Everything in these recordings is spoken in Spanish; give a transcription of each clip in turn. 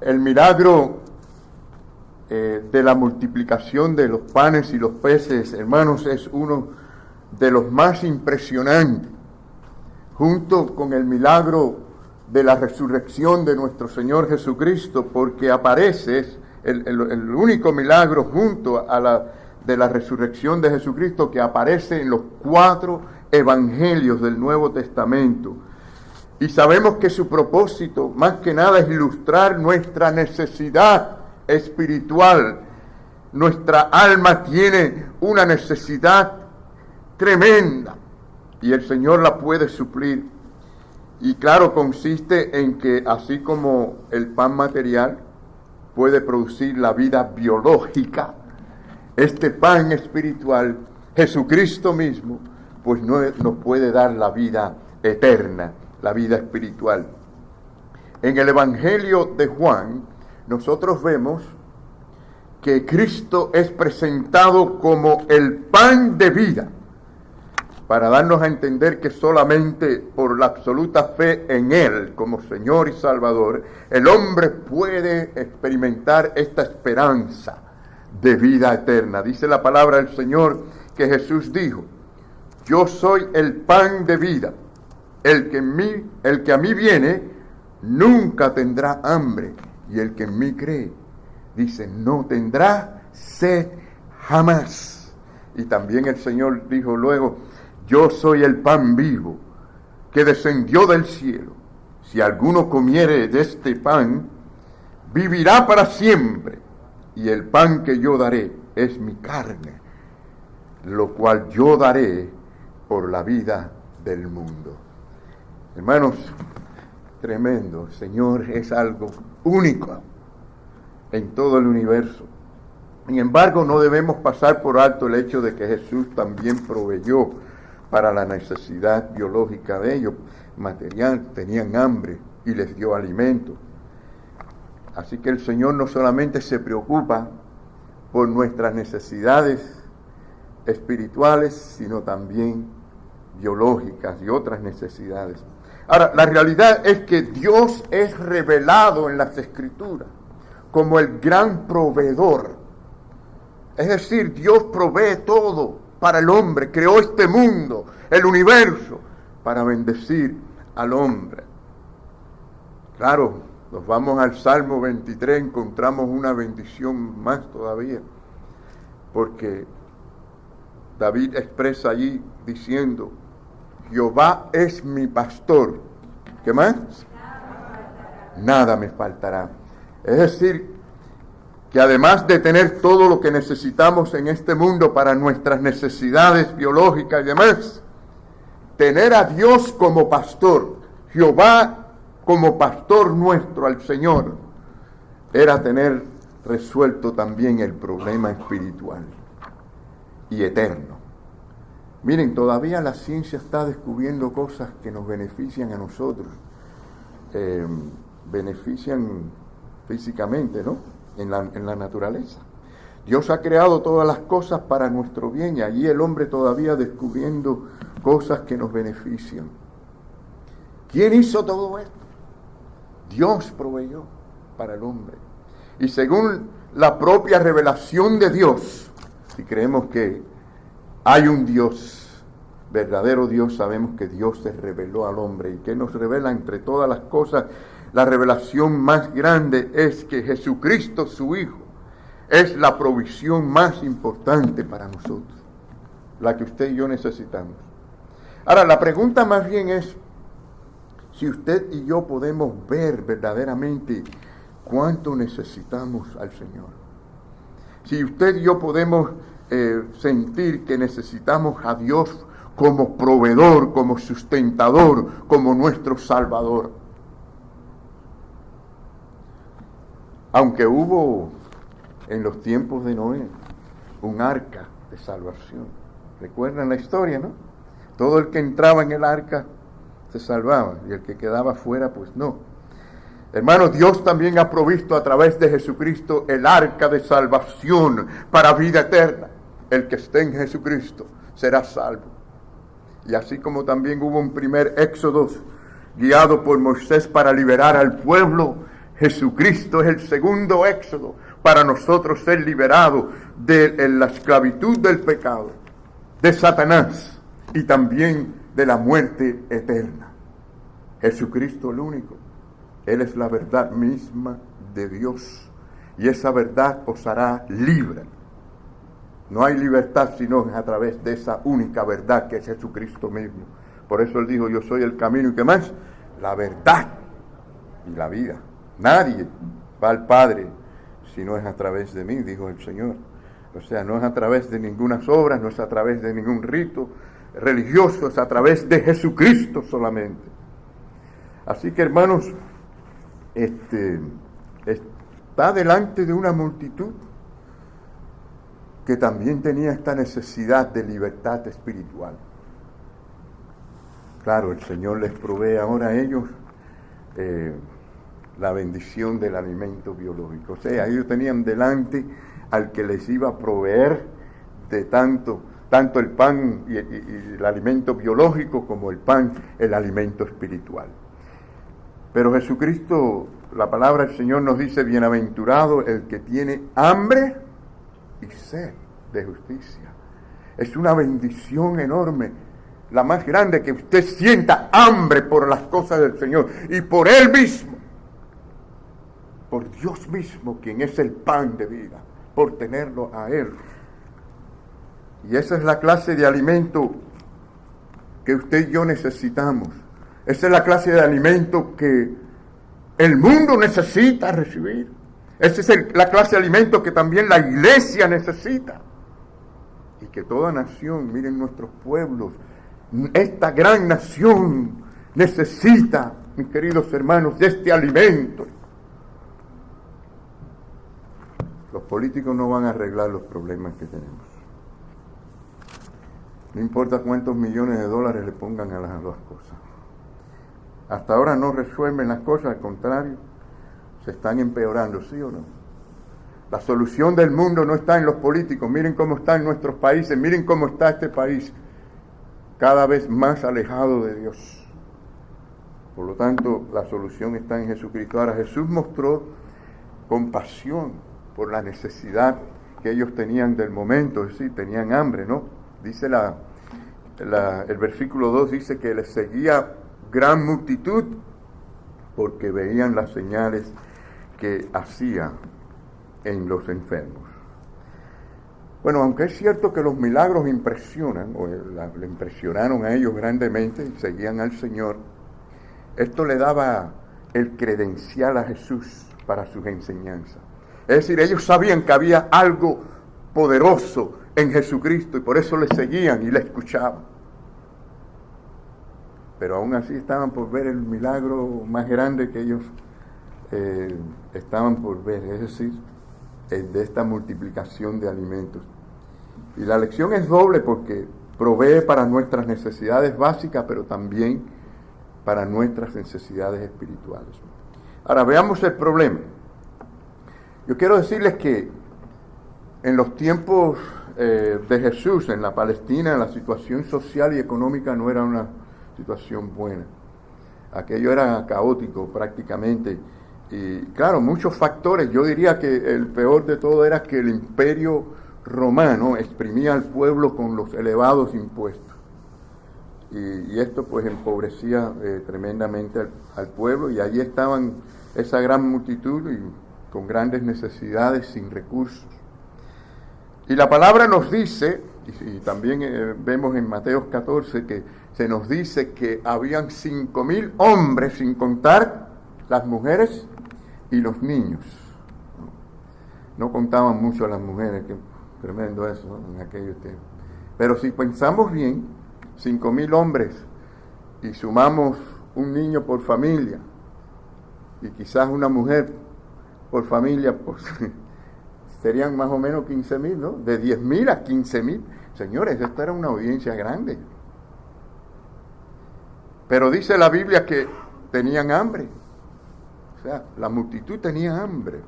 El milagro de la multiplicación de los panes y los peces, hermanos, es uno de los más impresionantes, junto con el milagro de la resurrección de nuestro Señor Jesucristo, porque aparece el único milagro junto a de la resurrección de Jesucristo que aparece en los 4 evangelios del Nuevo Testamento. Y sabemos que su propósito, más que nada, es ilustrar nuestra necesidad espiritual. Nuestra alma tiene una necesidad tremenda y el Señor la puede suplir. Y claro, consiste en que así como el pan material puede producir la vida biológica, este pan espiritual, Jesucristo mismo, pues nos puede dar la vida eterna, la vida espiritual. En el Evangelio de Juan, nosotros vemos que Cristo es presentado como el pan de vida, para darnos a entender que solamente por la absoluta fe en Él como Señor y Salvador, el hombre puede experimentar esta esperanza de vida eterna. Dice la palabra del Señor que Jesús dijo: yo soy el pan de vida, el que a mí viene nunca tendrá hambre, y el que en mí cree, dice, no tendrá sed jamás. Y también el Señor dijo luego: yo soy el pan vivo que descendió del cielo. Si alguno comiere de este pan, vivirá para siempre. Y el pan que yo daré es mi carne, lo cual yo daré por la vida del mundo. Hermanos, tremendo. El Señor es algo único en todo el universo. Sin embargo, no debemos pasar por alto el hecho de que Jesús también proveyó para la necesidad biológica de ellos, material. Tenían hambre y les dio alimento. Así que el Señor no solamente se preocupa por nuestras necesidades espirituales, sino también biológicas y otras necesidades. Ahora, la realidad es que Dios es revelado en las Escrituras como el gran proveedor. Es decir, Dios provee todo para el hombre, creó este mundo, el universo, para bendecir al hombre. Claro, nos vamos al Salmo 23, encontramos una bendición más todavía, porque David expresa allí diciendo: Jehová es mi pastor. ¿Qué más? Nada me faltará. Es decir, que además de tener todo lo que necesitamos en este mundo para nuestras necesidades biológicas y demás, tener a Dios como pastor, Jehová como pastor nuestro, al Señor, era tener resuelto también el problema espiritual y eterno. Miren, todavía la ciencia está descubriendo cosas que nos benefician a nosotros, benefician físicamente, ¿no? En la naturaleza. Dios ha creado todas las cosas para nuestro bien, y allí el hombre todavía descubriendo cosas que nos benefician. ¿Quién hizo todo esto? Dios proveyó para el hombre. Y según la propia revelación de Dios, si creemos que hay un Dios, verdadero Dios, sabemos que Dios se reveló al hombre. ¿Y que nos revela entre todas las cosas? La revelación más grande es que Jesucristo, su Hijo, es la provisión más importante para nosotros, la que usted y yo necesitamos. Ahora, la pregunta más bien es si usted y yo podemos ver verdaderamente cuánto necesitamos al Señor. Si usted y yo podemos sentir que necesitamos a Dios como proveedor, como sustentador, como nuestro Salvador. Aunque hubo en los tiempos de Noé un arca de salvación. ¿Recuerdan la historia, no? Todo el que entraba en el arca se salvaba, y el que quedaba fuera, pues no. Hermanos, Dios también ha provisto a través de Jesucristo el arca de salvación para vida eterna. El que esté en Jesucristo será salvo. Y así como también hubo un primer éxodo guiado por Moisés para liberar al pueblo, Jesucristo es el segundo éxodo para nosotros ser liberados de la esclavitud del pecado, de Satanás y también de la muerte eterna. Jesucristo el único. Él es la verdad misma de Dios y esa verdad os hará libre. No hay libertad sino a través de esa única verdad que es Jesucristo mismo. Por eso Él dijo, yo soy el camino y ¿qué más? La verdad y la vida. Nadie va al Padre si no es a través de mí, dijo el Señor. O sea, no es a través de ninguna obra, no es a través de ningún rito religioso, es a través de Jesucristo solamente. Así que, hermanos, está delante de una multitud que también tenía esta necesidad de libertad espiritual. Claro, el Señor les provee ahora a ellos la bendición del alimento biológico. O sea, ellos tenían delante al que les iba a proveer de tanto el pan y el alimento biológico como el pan, el alimento espiritual. Pero Jesucristo, la palabra del Señor nos dice, bienaventurado el que tiene hambre y sed de justicia. Es una bendición enorme, la más grande, que usted sienta hambre por las cosas del Señor y por Él mismo, por Dios mismo, quien es el pan de vida, por tenerlo a Él. Y esa es la clase de alimento que usted y yo necesitamos. Esa es la clase de alimento que el mundo necesita recibir. Esa es la clase de alimento que también la iglesia necesita. Y que toda nación, miren nuestros pueblos, esta gran nación necesita, mis queridos hermanos, de este alimento. Los políticos no van a arreglar los problemas que tenemos. No importa cuántos millones de dólares le pongan a las dos cosas. Hasta ahora no resuelven las cosas, al contrario, se están empeorando, ¿sí o no? La solución del mundo no está en los políticos. Miren cómo están nuestros países, miren cómo está este país, cada vez más alejado de Dios. Por lo tanto, la solución está en Jesucristo. Ahora, Jesús mostró compasión por la necesidad que ellos tenían del momento, es decir, tenían hambre, ¿no? Dice el versículo 2, dice que les seguía gran multitud porque veían las señales que hacía en los enfermos. Bueno, aunque es cierto que los milagros impresionan, o le impresionaron a ellos grandemente y seguían al Señor, esto le daba el credencial a Jesús para sus enseñanzas. Es decir, ellos sabían que había algo poderoso en Jesucristo y por eso le seguían y le escuchaban. Pero aún así estaban por ver el milagro más grande que ellos estaban por ver, es decir, el de esta multiplicación de alimentos. Y la lección es doble porque provee para nuestras necesidades básicas, pero también para nuestras necesidades espirituales. Ahora veamos el problema. Yo quiero decirles que en los tiempos de Jesús, en la Palestina, la situación social y económica no era una situación buena. Aquello era caótico prácticamente. Y claro, muchos factores. Yo diría que el peor de todo era que el imperio romano exprimía al pueblo con los elevados impuestos. Y esto pues empobrecía tremendamente al pueblo, y allí estaban esa gran multitud y con grandes necesidades, sin recursos. Y la palabra nos dice, y también vemos en Mateo 14, que se nos dice que habían 5,000 hombres, sin contar las mujeres y los niños. No contaban mucho a las mujeres, que tremendo eso, ¿no?, en aquellos tiempos. Pero si pensamos bien, 5,000 hombres y sumamos un niño por familia y quizás una mujer por familia, pues serían más o menos 15,000, ¿no? De 10,000 a 15,000. Señores, esta era una audiencia grande. Pero dice la Biblia que tenían hambre. O sea, la multitud tenía hambre.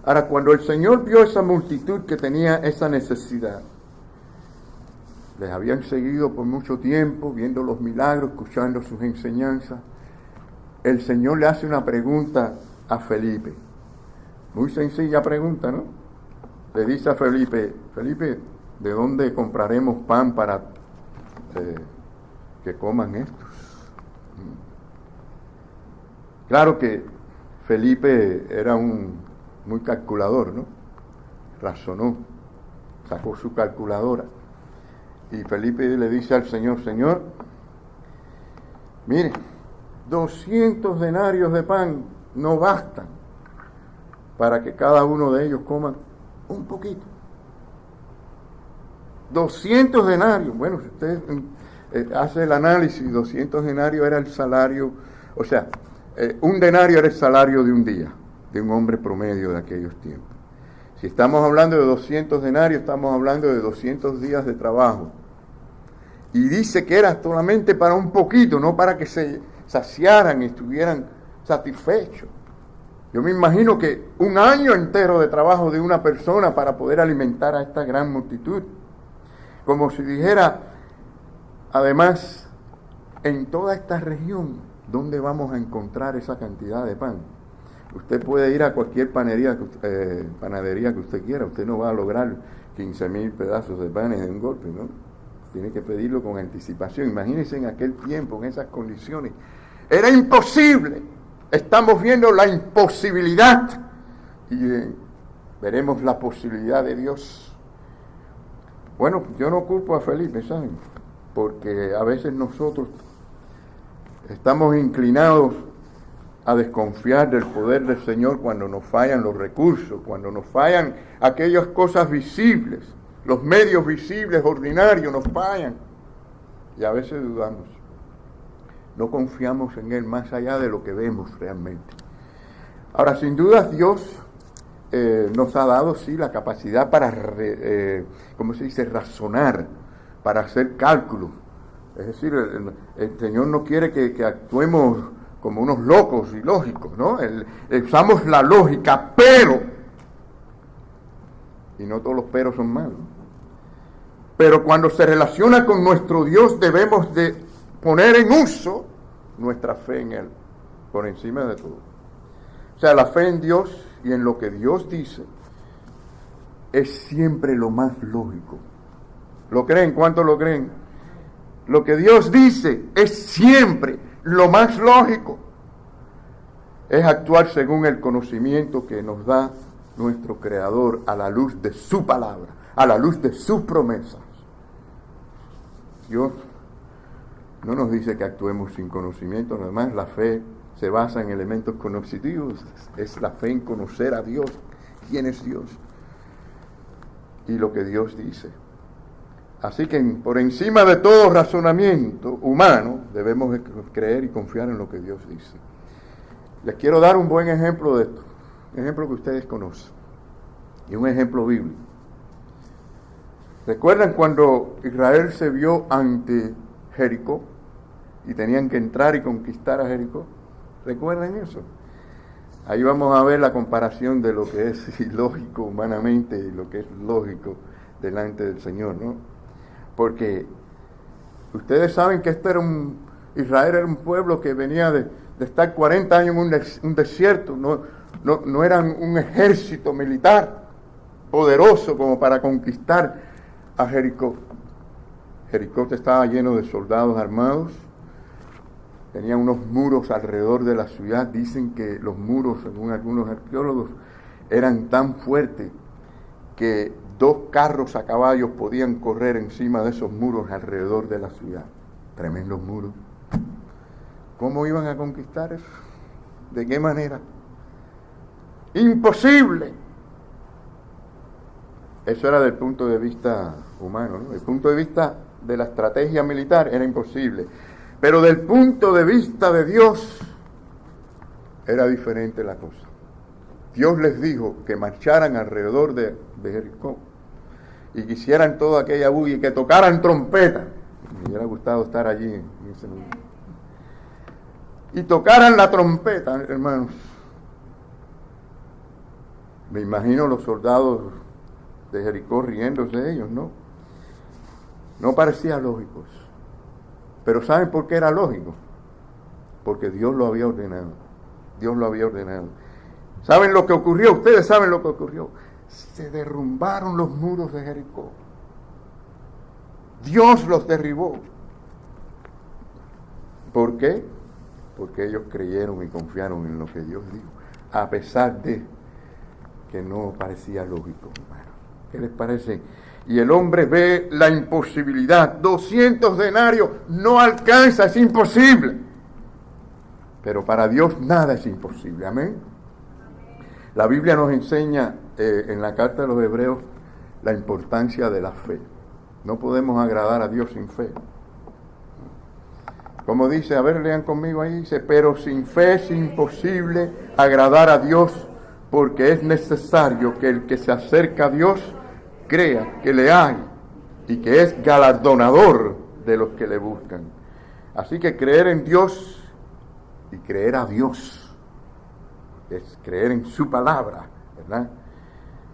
Ahora, cuando el Señor vio esa multitud que tenía esa necesidad, les habían seguido por mucho tiempo, viendo los milagros, escuchando sus enseñanzas, el Señor le hace una pregunta a Felipe. Muy sencilla pregunta, ¿no? Le dice a Felipe, Felipe, ¿de dónde compraremos pan para que coman estos? Claro que Felipe era muy calculador, ¿no? Razonó, sacó su calculadora. Y Felipe le dice al Señor, Señor, mire, 200 denarios de pan no bastan para que cada uno de ellos coma un poquito. 200 denarios. Bueno, si usted hace el análisis, 200 denarios era el salario, o sea, un denario era el salario de un día, de un hombre promedio de aquellos tiempos. Si estamos hablando de 200 denarios, estamos hablando de 200 días de trabajo. Y dice que era solamente para un poquito, no para que se saciaran y estuvieran satisfechos. Yo me imagino que un año entero de trabajo de una persona para poder alimentar a esta gran multitud. Como si dijera, además, en toda esta región, ¿dónde vamos a encontrar esa cantidad de pan? Usted puede ir a cualquier panadería que usted quiera, usted no va a lograr 15,000 pedazos de panes de un golpe, ¿no? Tiene que pedirlo con anticipación. Imagínense en aquel tiempo, en esas condiciones. Era imposible. Estamos viendo la imposibilidad y veremos la posibilidad de Dios. Bueno, yo no culpo a Felipe, ¿saben? Porque a veces nosotros estamos inclinados a desconfiar del poder del Señor cuando nos fallan los recursos, cuando nos fallan aquellas cosas visibles, los medios visibles, ordinarios, nos fallan. Y a veces dudamos. No confiamos en Él más allá de lo que vemos realmente. Ahora, sin duda, Dios nos ha dado, sí, la capacidad para, ¿cómo se dice?, razonar, para hacer cálculos. Es decir, el Señor no quiere que actuemos como unos locos y lógicos, ¿no? Usamos la lógica, pero, y no todos los peros son malos, pero cuando se relaciona con nuestro Dios debemos de poner en uso nuestra fe en Él, por encima de todo. O sea, la fe en Dios y en lo que Dios dice es siempre lo más lógico. ¿Lo creen? ¿Cuántos lo creen? Lo que Dios dice es siempre lo más lógico. Es actuar según el conocimiento que nos da nuestro Creador a la luz de su palabra, a la luz de sus promesas. Dios no nos dice que actuemos sin conocimiento, además la fe se basa en elementos cognitivos, es la fe en conocer a Dios, quién es Dios y lo que Dios dice. Así que por encima de todo razonamiento humano debemos creer y confiar en lo que Dios dice. Les quiero dar un buen ejemplo de esto, un ejemplo que ustedes conocen y un ejemplo bíblico. ¿Recuerdan cuando Israel se vio ante Jericó y tenían que entrar y conquistar a Jericó? ¿Recuerdan eso? Ahí vamos a ver la comparación de lo que es ilógico humanamente y lo que es lógico delante del Señor, ¿no? Porque ustedes saben que Israel era un pueblo que venía de estar 40 años en un desierto, no eran un ejército militar poderoso como para conquistar a Jericó. Jericó estaba lleno de soldados armados, tenía unos muros alrededor de la ciudad. Dicen que los muros, según algunos arqueólogos, eran tan fuertes que 2 carros a caballo podían correr encima de esos muros alrededor de la ciudad. Tremendos muros. ¿Cómo iban a conquistar eso? ¿De qué manera? Imposible. Eso era del punto de vista humano, ¿no? Del punto de vista de la estrategia militar era imposible. Pero del punto de vista de Dios era diferente la cosa. Dios les dijo que marcharan alrededor de Jericó y que hicieran toda aquella bulla y que tocaran trompeta. Me hubiera gustado estar allí en ese momento. Y tocaran la trompeta, hermanos. Me imagino los soldados de Jericó riéndose de ellos, ¿no? No parecía lógico. Pero ¿saben por qué era lógico? Porque Dios lo había ordenado. Dios lo había ordenado. ¿Saben lo que ocurrió? Ustedes saben lo que ocurrió. Se derrumbaron los muros de Jericó. Dios los derribó. ¿Por qué? Porque ellos creyeron y confiaron en lo que Dios dijo, a pesar de que no parecía lógico. Bueno, ¿qué les parece? Y el hombre ve la imposibilidad. 200 denarios no alcanza, es imposible. Pero para Dios nada es imposible. Amén. La Biblia nos enseña en la carta de los Hebreos la importancia de la fe. No podemos agradar a Dios sin fe. Como dice, a ver, lean conmigo ahí, dice, pero sin fe es imposible agradar a Dios, porque es necesario que el que se acerca a Dios crea que le hay y que es galardonador de los que le buscan. Así que creer en Dios y creer a Dios es creer en su palabra, ¿verdad?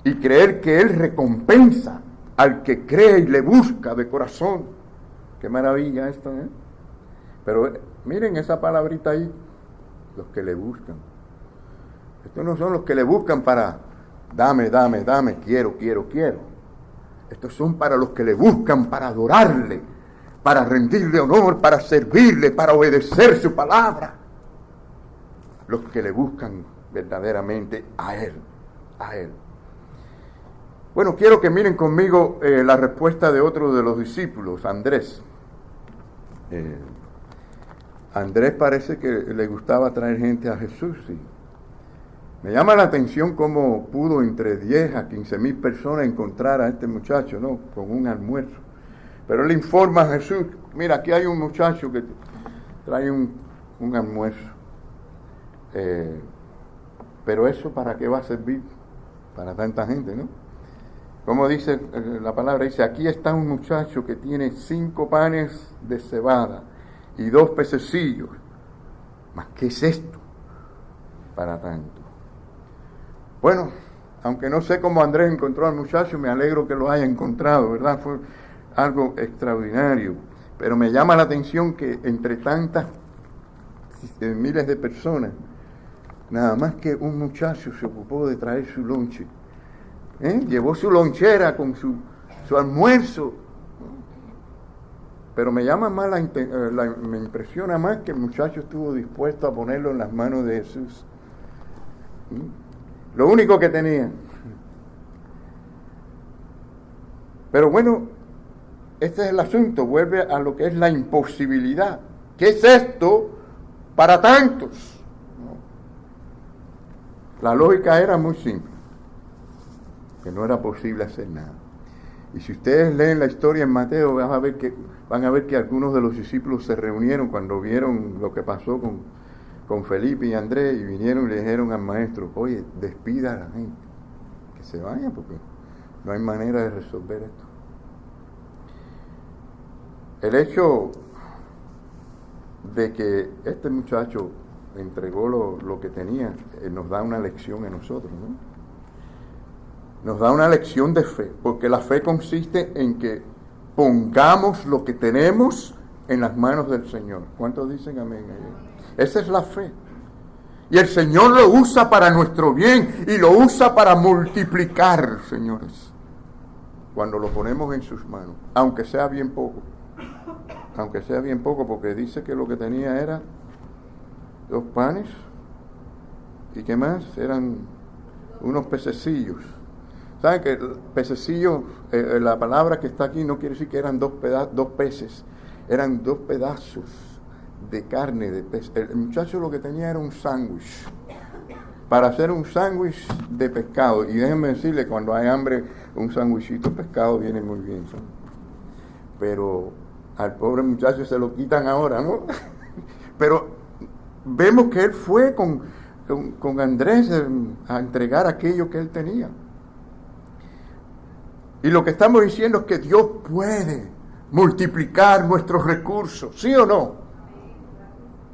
Y creer que Él recompensa al que cree y le busca de corazón. Qué maravilla esto, ¿eh? Pero miren esa palabrita ahí, los que le buscan. Estos no son los que le buscan para dame, quiero. Estos son para los que le buscan para adorarle, para rendirle honor, para servirle, para obedecer su palabra. Los que le buscan verdaderamente a Él. Bueno, quiero que miren conmigo la respuesta de otro de los discípulos, Andrés. Andrés parece que le gustaba traer gente a Jesús. Sí. Me llama la atención cómo pudo entre 10 a 15,000 personas encontrar a este muchacho, ¿no? Con un almuerzo. Pero él informa a Jesús, mira, aquí hay un muchacho que trae un almuerzo. Pero eso, ¿para qué va a servir? Para tanta gente, ¿no? Como dice la palabra, dice, aquí está un muchacho que tiene 5 panes de cebada y 2 pececillos. ¿Mas qué es esto para tanto? Bueno, aunque no sé cómo Andrés encontró al muchacho, me alegro que lo haya encontrado, ¿verdad? Fue algo extraordinario. Pero me llama la atención que entre tantas miles de personas, nada más que un muchacho se ocupó de traer su lonche. Llevó su lonchera con su almuerzo. Pero me llama más me impresiona más que el muchacho estuvo dispuesto a ponerlo en las manos de Jesús. Lo único que tenía. Pero bueno, este es el asunto, vuelve a lo que es la imposibilidad. ¿Qué es esto para tantos? La lógica era muy simple, que no era posible hacer nada. Y si ustedes leen la historia en Mateo, van a ver que algunos de los discípulos se reunieron cuando vieron lo que pasó con Felipe y Andrés, y vinieron y le dijeron al maestro, oye, despida a la gente, que se vayan, porque no hay manera de resolver esto. El hecho de que este muchacho entregó lo que tenía, nos da una lección a nosotros, ¿no? Nos da una lección de fe, porque la fe consiste en que pongamos lo que tenemos en las manos del Señor. ¿Cuántos dicen amén? Esa es la fe. Y el Señor lo usa para nuestro bien y lo usa para multiplicar, señores, cuando lo ponemos en sus manos, aunque sea bien poco. Aunque sea bien poco, porque dice que lo que tenía era 2 panes y ¿qué más? Eran unos pececillos. ¿Saben que pececillos, la palabra que está aquí no quiere decir que eran 2 peces, eran 2 pedazos de carne de pez? El muchacho lo que tenía era un sándwich, para hacer un sándwich de pescado. Y déjenme decirle, cuando hay hambre, un sándwichito de pescado viene muy bien, ¿sí? Pero al pobre muchacho se lo quitan ahora, ¿no? Pero vemos que él fue con Andrés a entregar aquello que él tenía. Y lo que estamos diciendo es que Dios puede multiplicar nuestros recursos, ¿sí o no?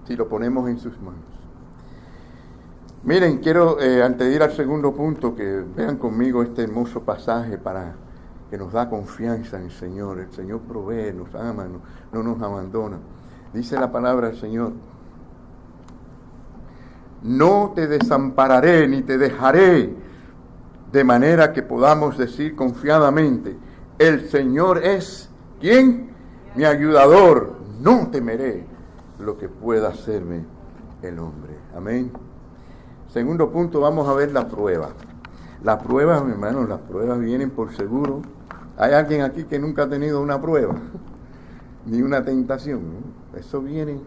Si lo ponemos en sus manos. Miren, quiero, antes de ir al segundo punto, que vean conmigo este hermoso pasaje para que nos da confianza en el Señor. El Señor provee, nos ama, no nos abandona. Dice la palabra del Señor: no te desampararé ni te dejaré, de manera que podamos decir confiadamente, el Señor es, ¿quién? Mi ayudador, no temeré lo que pueda hacerme el hombre. Amén. Segundo punto, vamos a ver la prueba. Las pruebas, mi hermano, las pruebas vienen por seguro. ¿Hay alguien aquí que nunca ha tenido una prueba? Ni una tentación, ¿no? Eso viene.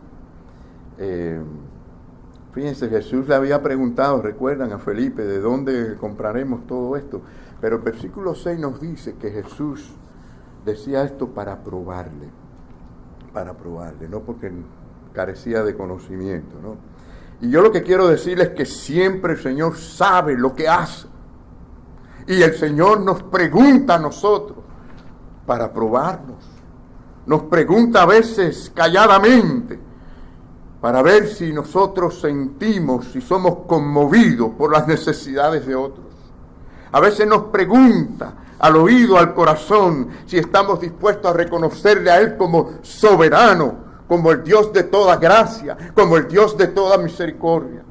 Fíjense, Jesús le había preguntado, recuerdan a Felipe, ¿de dónde compraremos todo esto? Pero el versículo 6 nos dice que Jesús decía esto para probarle, no porque carecía de conocimiento, ¿no? Y yo lo que quiero decirles es que siempre el Señor sabe lo que hace. Y el Señor nos pregunta a nosotros para probarnos. Nos pregunta a veces calladamente para ver si nosotros sentimos, si somos conmovidos por las necesidades de otros. A veces nos pregunta al oído, al corazón, si estamos dispuestos a reconocerle a Él como soberano, como el Dios de toda gracia, como el Dios de toda misericordia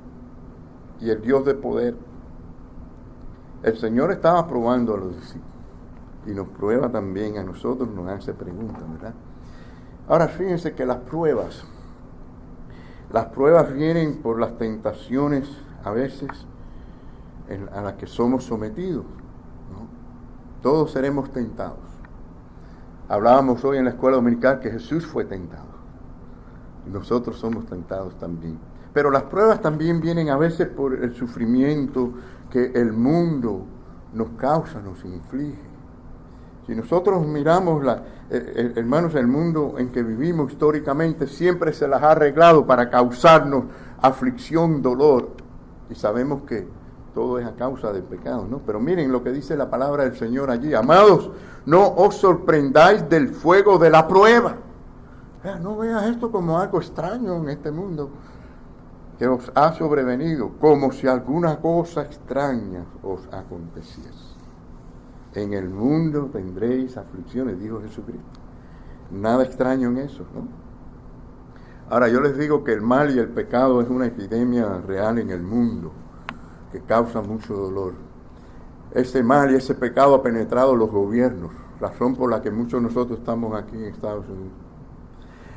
y el Dios de poder. El Señor estaba probando a los discípulos y nos prueba también a nosotros, nos hace preguntas, ¿verdad? Ahora fíjense que las pruebas vienen por las tentaciones a veces a las que somos sometidos, ¿no? Todos seremos tentados. Hablábamos hoy en la escuela dominical que Jesús fue tentado. Y nosotros somos tentados también. Pero las pruebas también vienen a veces por el sufrimiento que el mundo nos causa, nos inflige. Si nosotros miramos, hermanos, el mundo en que vivimos históricamente siempre se las ha arreglado para causarnos aflicción, dolor. Y sabemos que todo es a causa del pecado, ¿no? Pero miren lo que dice la palabra del Señor allí. Amados, no os sorprendáis del fuego de la prueba. No veas esto como algo extraño en este mundo que os ha sobrevenido, como si alguna cosa extraña os aconteciese. En el mundo tendréis aflicciones, dijo Jesucristo. Nada extraño en eso, ¿no? Ahora, yo les digo que el mal y el pecado es una epidemia real en el mundo que causa mucho dolor. Ese mal y ese pecado ha penetrado los gobiernos, razón por la que muchos de nosotros estamos aquí en Estados Unidos.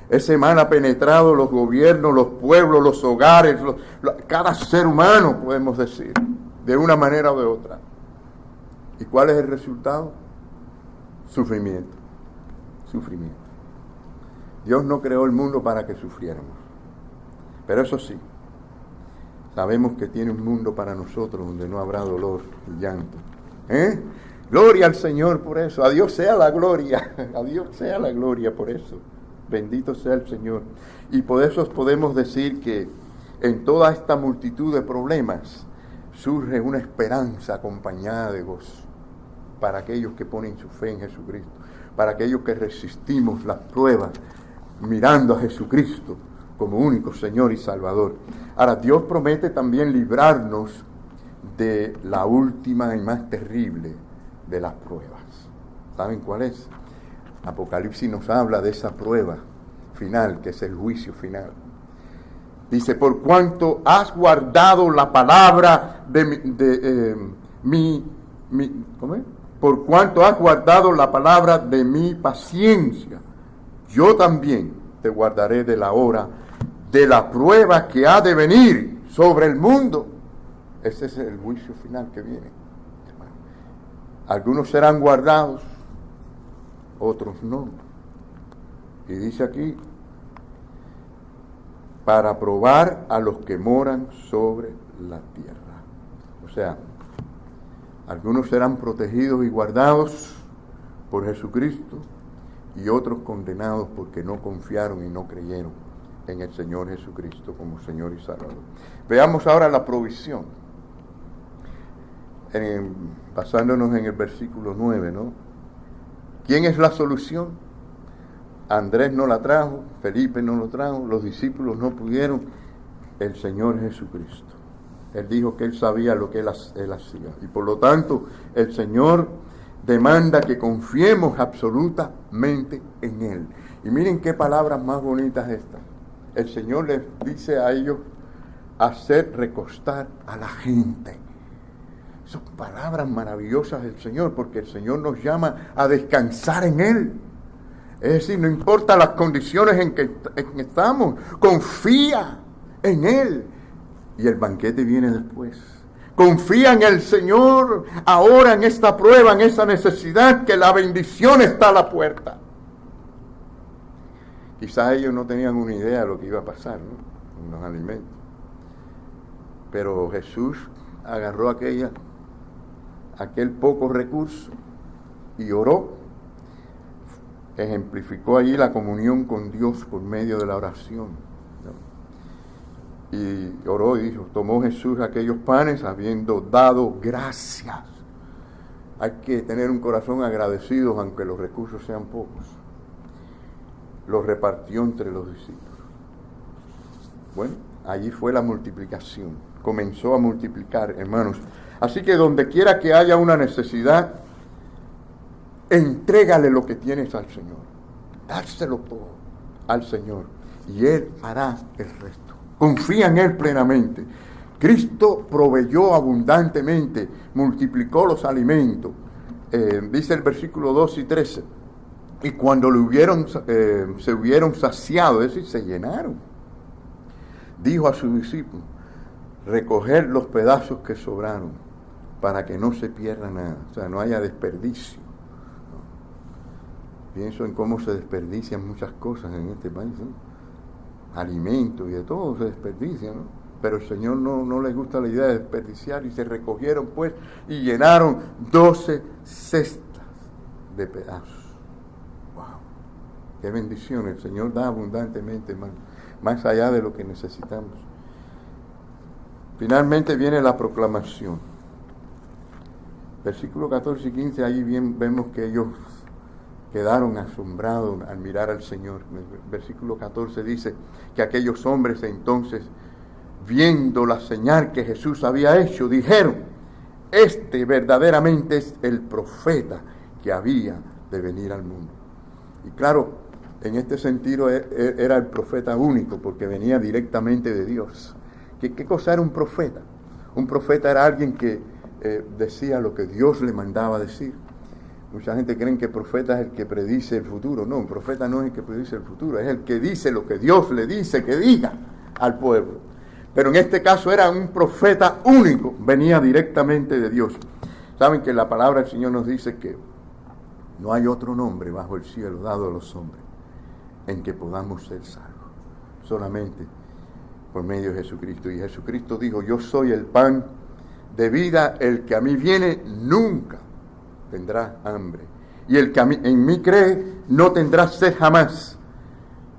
Ese mal ha penetrado los gobiernos, los pueblos, los hogares, cada ser humano, podemos decir, de una manera o de otra. ¿Y cuál es el resultado? Sufrimiento. Sufrimiento. Dios no creó el mundo para que sufriéramos. Pero eso sí, sabemos que tiene un mundo para nosotros donde no habrá dolor y llanto. Gloria al Señor por eso. A Dios sea la gloria. A Dios sea la gloria por eso. Bendito sea el Señor. Y por eso podemos decir que en toda esta multitud de problemas surge una esperanza acompañada de gozo para aquellos que ponen su fe en Jesucristo, para aquellos que resistimos las pruebas mirando a Jesucristo como único Señor y Salvador. Ahora, Dios promete también librarnos de la última y más terrible de las pruebas. ¿Saben cuál es? Apocalipsis nos habla de esa prueba final, que es el juicio final. Dice, por cuanto has guardado la palabra por cuanto has guardado la palabra de mi paciencia, yo también te guardaré de la hora de la prueba que ha de venir sobre el mundo. Ese es el juicio final que viene. Algunos serán guardados, otros no. Y dice aquí, para probar a los que moran sobre la tierra. O sea, algunos serán protegidos y guardados por Jesucristo y otros condenados porque no confiaron y no creyeron en el Señor Jesucristo como Señor y Salvador. Veamos ahora la provisión. Basándonos en el versículo 9, ¿no? ¿Quién es la solución? Andrés no la trajo, Felipe no lo trajo, los discípulos no pudieron. El Señor Jesucristo. Él dijo que Él sabía lo que Él hacía. Y por lo tanto, el Señor demanda que confiemos absolutamente en Él. Y miren qué palabras más bonitas estas. El Señor les dice a ellos, hacer recostar a la gente. Son palabras maravillosas del Señor, porque el Señor nos llama a descansar en Él. Es decir, no importa las condiciones en que estamos, confía en Él. Y el banquete viene después. Confía en el Señor ahora en esta prueba, en esa necesidad, que la bendición está a la puerta. Quizás ellos no tenían una idea de lo que iba a pasar, ¿no? Con los alimentos. Pero Jesús agarró aquel poco recurso y oró. Ejemplificó allí la comunión con Dios por medio de la oración, ¿no? Y oró y dijo, tomó Jesús aquellos panes habiendo dado gracias. Hay que tener un corazón agradecido aunque los recursos sean pocos. Los repartió entre los discípulos. Bueno, allí fue la multiplicación. Comenzó a multiplicar, hermanos. Así que donde quiera que haya una necesidad, entrégale lo que tienes al Señor. Dárselo todo al Señor. Y Él hará el resto. Confía en Él plenamente. Cristo proveyó abundantemente, multiplicó los alimentos. Dice el versículo 2 y 13. Y cuando se hubieron saciado, es decir, se llenaron, dijo a sus discípulos, recoger los pedazos que sobraron para que no se pierda nada, o sea, no haya desperdicio. Pienso en cómo se desperdician muchas cosas en este país, ¿no? Alimentos y de todo se desperdicia, ¿no? Pero el Señor no le gusta la idea de desperdiciar, y se recogieron pues y llenaron 12 cestas de pedazos. ¡Wow! ¡Qué bendición! El Señor da abundantemente, hermano, más allá de lo que necesitamos. Finalmente viene la proclamación. Versículo 14 y 15, ahí bien vemos que ellos quedaron asombrados al mirar al Señor. El versículo 14 dice que aquellos hombres entonces, viendo la señal que Jesús había hecho, dijeron, este verdaderamente es el profeta que había de venir al mundo. Y claro, en este sentido era el profeta único, porque venía directamente de Dios. ¿Qué cosa era un profeta? Un profeta era alguien que decía lo que Dios le mandaba decir. Mucha gente cree que el profeta es el que predice el futuro. No, un profeta no es el que predice el futuro, es el que dice lo que Dios le dice que diga al pueblo. Pero en este caso era un profeta único, venía directamente de Dios. Saben que la palabra del Señor nos dice que no hay otro nombre bajo el cielo dado a los hombres en que podamos ser salvos, solamente por medio de Jesucristo. Y Jesucristo dijo, yo soy el pan de vida, el que a mí viene nunca tendrá hambre, y el que en mí cree no tendrá sed jamás.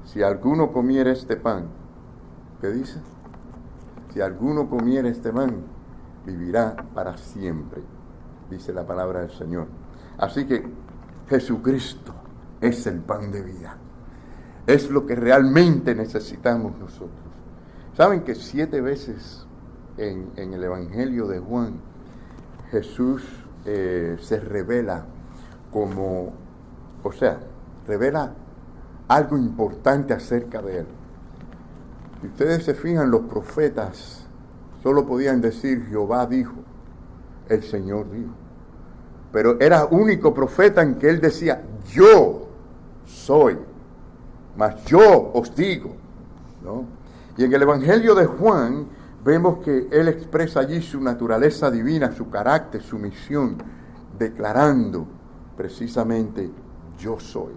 Si alguno comiera este pan, ¿qué dice? Si alguno comiera este pan, vivirá para siempre, dice la palabra del Señor. Así que Jesucristo es el pan de vida. Es lo que realmente necesitamos nosotros. ¿Saben que 7 veces en el Evangelio de Juan Jesús se revela como, revela algo importante acerca de Él? Si ustedes se fijan, los profetas solo podían decir, Jehová dijo, el Señor dijo. Pero era único profeta en que Él decía, yo soy, mas yo os digo, ¿no? Y en el Evangelio de Juan vemos que Él expresa allí su naturaleza divina, su carácter, su misión, declarando precisamente, yo soy.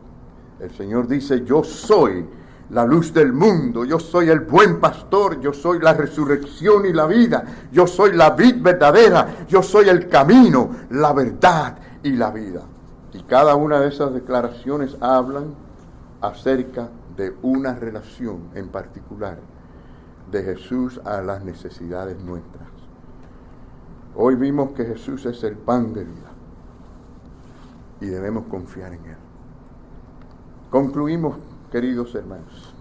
El Señor dice, yo soy la luz del mundo, yo soy el buen pastor, yo soy la resurrección y la vida, yo soy la vid verdadera, yo soy el camino, la verdad y la vida. Y cada una de esas declaraciones hablan acerca de una relación en particular de Jesús a las necesidades nuestras. Hoy vimos que Jesús es el pan de vida y debemos confiar en Él. Concluimos, queridos hermanos.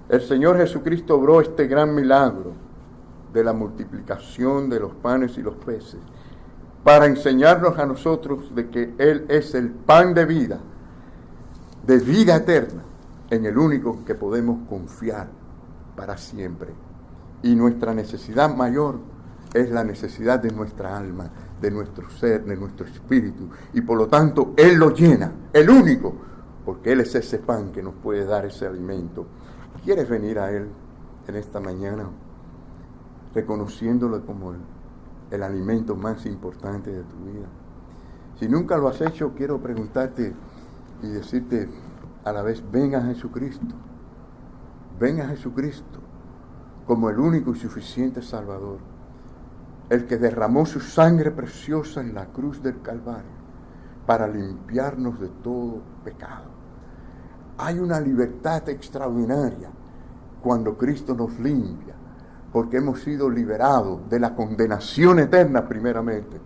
El Señor Jesucristo obró este gran milagro de la multiplicación de los panes y los peces para enseñarnos a nosotros de que Él es el pan de vida eterna, en el único que podemos confiar para siempre, Y nuestra necesidad mayor es la necesidad de nuestra alma, de nuestro ser, de nuestro espíritu. Y por lo tanto, Él lo llena, el único, porque Él es ese pan que nos puede dar ese alimento. ¿Quieres venir a Él en esta mañana, reconociéndolo como el alimento más importante de tu vida? Si nunca lo has hecho, quiero preguntarte y decirte a la vez, ven a Jesucristo. Ven a Jesucristo como el único y suficiente Salvador, el que derramó su sangre preciosa en la cruz del Calvario para limpiarnos de todo pecado. Hay una libertad extraordinaria cuando Cristo nos limpia, porque hemos sido liberados de la condenación eterna primeramente,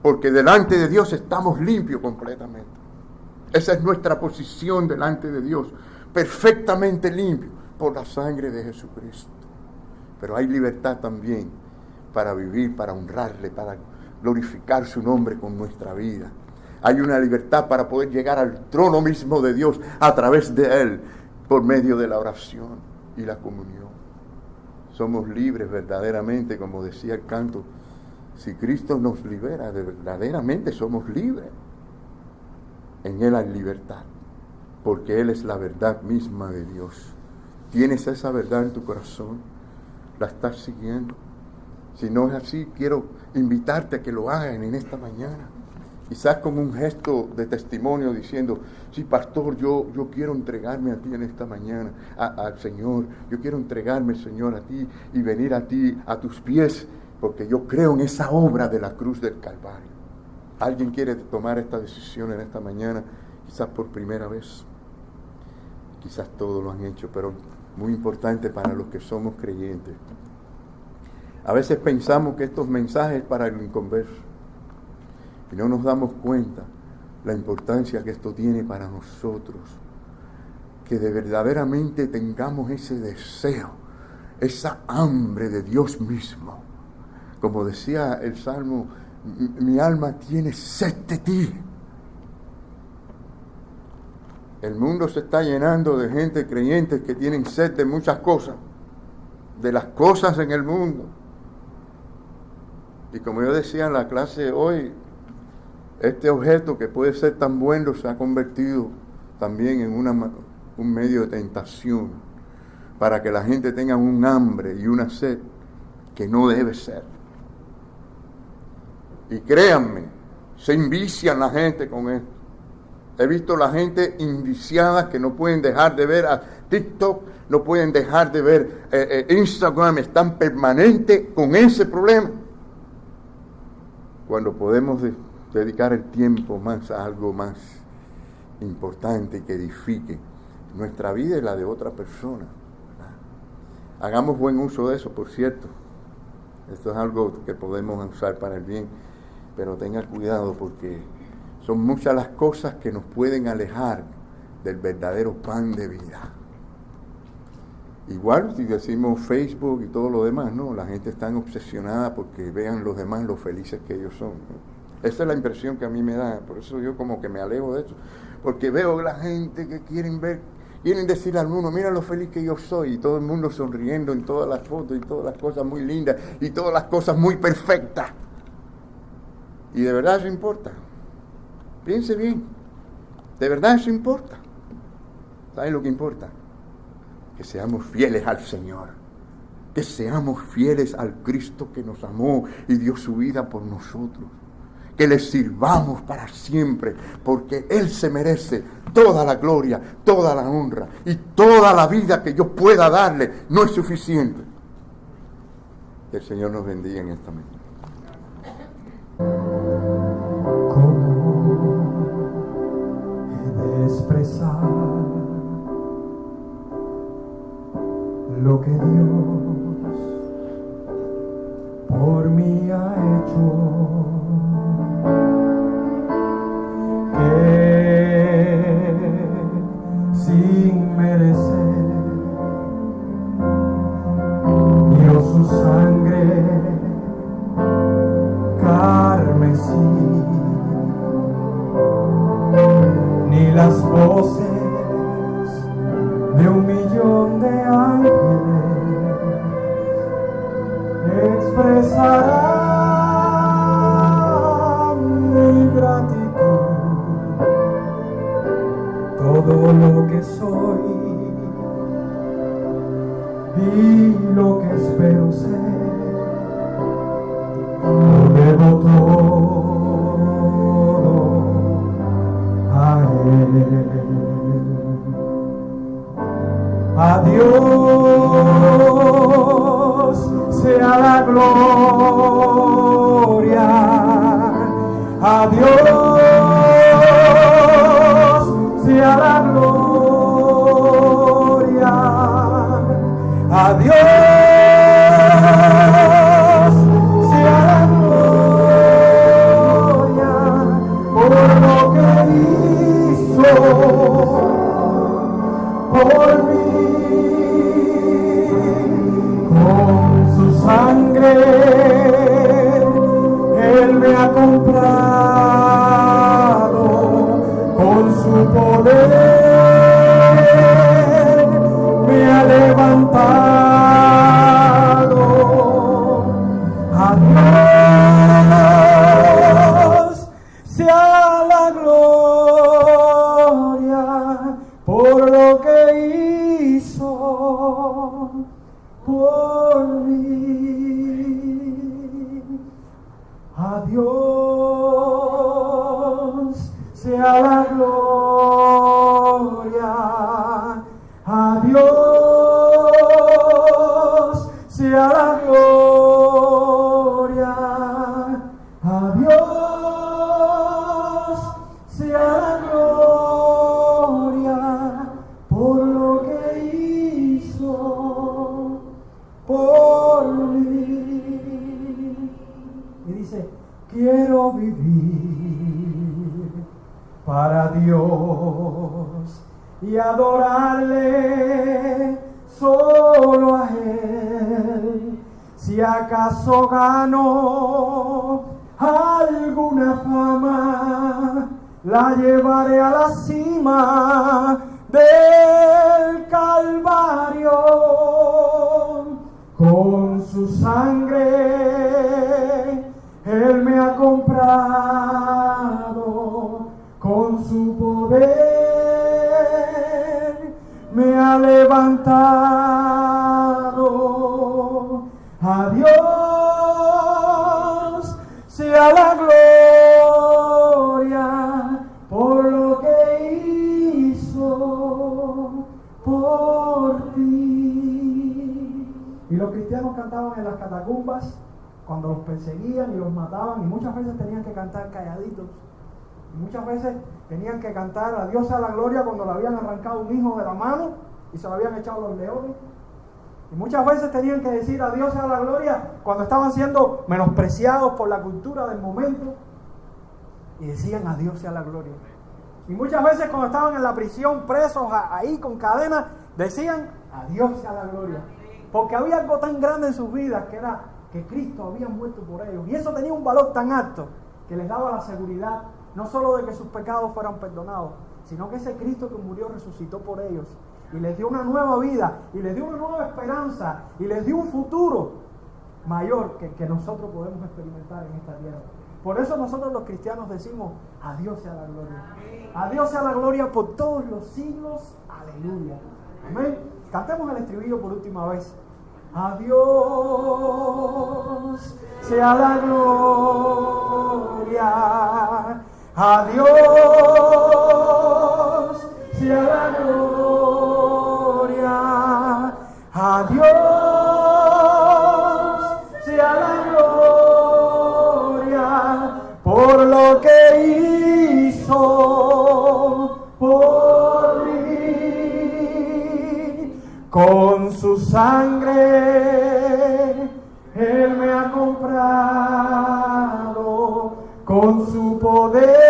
porque delante de Dios estamos limpios completamente. Esa es nuestra posición delante de Dios, perfectamente limpios por la sangre de Jesucristo. Pero hay libertad también para vivir, para honrarle, para glorificar su nombre con nuestra vida. Hay una libertad para poder llegar al trono mismo de Dios a través de Él, por medio de la oración y la comunión. Somos libres verdaderamente, como decía el canto. Si Cristo nos libera, verdaderamente somos libres. En Él hay libertad, porque Él es la verdad misma de Dios. ¿Tienes esa verdad en tu corazón? ¿La estás siguiendo? Si no es así, quiero invitarte a que lo hagan en esta mañana. Quizás como un gesto de testimonio diciendo, sí, pastor, yo quiero entregarme a ti en esta mañana, al Señor. Yo quiero entregarme, Señor, a ti y venir a ti, a tus pies, porque yo creo en esa obra de la cruz del Calvario. ¿Alguien quiere tomar esta decisión en esta mañana? Quizás por primera vez. Quizás todos lo han hecho, pero muy importante para los que somos creyentes. A veces pensamos que estos mensajes para el inconverso, y no nos damos cuenta la importancia que esto tiene para nosotros, que de verdaderamente tengamos ese deseo, esa hambre de Dios mismo. Como decía el Salmo, mi alma tiene sed de ti. El mundo se está llenando de gente creyente que tienen sed de muchas cosas, de las cosas en el mundo. Y como yo decía en la clase hoy, este objeto que puede ser tan bueno se ha convertido también en un medio de tentación para que la gente tenga un hambre y una sed que no debe ser. Y créanme, se envician la gente con esto. He visto la gente inviciada que no pueden dejar de ver a TikTok, no pueden dejar de ver Instagram, están permanentes con ese problema. Cuando podemos dedicar el tiempo más a algo más importante que edifique nuestra vida y la de otra persona. Hagamos buen uso de eso, por cierto. Esto es algo que podemos usar para el bien, pero tenga cuidado porque son muchas las cosas que nos pueden alejar del verdadero pan de vida. Igual si decimos Facebook y todo lo demás, ¿no? La gente está obsesionada porque vean los demás lo felices que ellos son, ¿no? Esa es la impresión que a mí me da, por eso yo como que me alejo de eso, porque veo la gente que quieren decirle al mundo, mira lo feliz que yo soy, y todo el mundo sonriendo en todas las fotos y todas las cosas muy lindas y todas las cosas muy perfectas. Y de verdad eso importa. Piense bien, de verdad eso importa. ¿Saben lo que importa? Que seamos fieles al Señor, que seamos fieles al Cristo que nos amó y dio su vida por nosotros, que le sirvamos para siempre, porque Él se merece toda la gloria, toda la honra y toda la vida que yo pueda darle no es suficiente. Que el Señor nos bendiga en esta mañana. Expresar lo que Dios por mí ha hecho, que sin merecer dio su sangre carmesí. Ni las voces de 1,000,000 de ángeles expresará mi gratitud, todo lo que soy y lo que espero ser, lo debo todo a Él. A Dios sea la gloria, a Dios sea la gloria, a Dios sea la gloria por lo que hizo por mí. Sangre, Él me ha comprado, con su poder me ha levantado. A Dios sea la gloria por lo que hizo por mí. A Dios sea la gloria, a Dios sea la gloria, a Dios sea la gloria por lo que hizo por mí. Y dice, quiero vivir para Dios y adorarle solo a Él. Si acaso gano alguna fama, la llevaré a la cima del Calvario. Con su sangre Él me ha comprado, con su poder me ha levantado. A Dios sea la gloria por lo que hizo por ti. Y los cristianos cantaban en las catacumbas cuando los perseguían y los mataban, y muchas veces tenían que cantar calladitos. Y muchas veces tenían que cantar a Dios sea la gloria cuando le habían arrancado un hijo de la mano y se lo habían echado a los leones. Y muchas veces tenían que decir a Dios sea la gloria cuando estaban siendo menospreciados por la cultura del momento, y decían a Dios sea la gloria. Y muchas veces cuando estaban en la prisión presos ahí con cadenas, decían a Dios sea la gloria, porque había algo tan grande en sus vidas, que era que Cristo había muerto por ellos, y eso tenía un valor tan alto que les daba la seguridad no solo de que sus pecados fueran perdonados, sino que ese Cristo que murió resucitó por ellos y les dio una nueva vida, y les dio una nueva esperanza, y les dio un futuro mayor que nosotros podemos experimentar en esta tierra. Por eso nosotros los cristianos decimos a Dios sea la gloria, a Dios sea la gloria por todos los siglos, aleluya, amén. Cantemos el estribillo por última vez. A Dios sea la gloria, a Dios sea la gloria, a Dios sea la gloria por lo que hizo por mí. Con su sangre Él me ha comprado, con su poder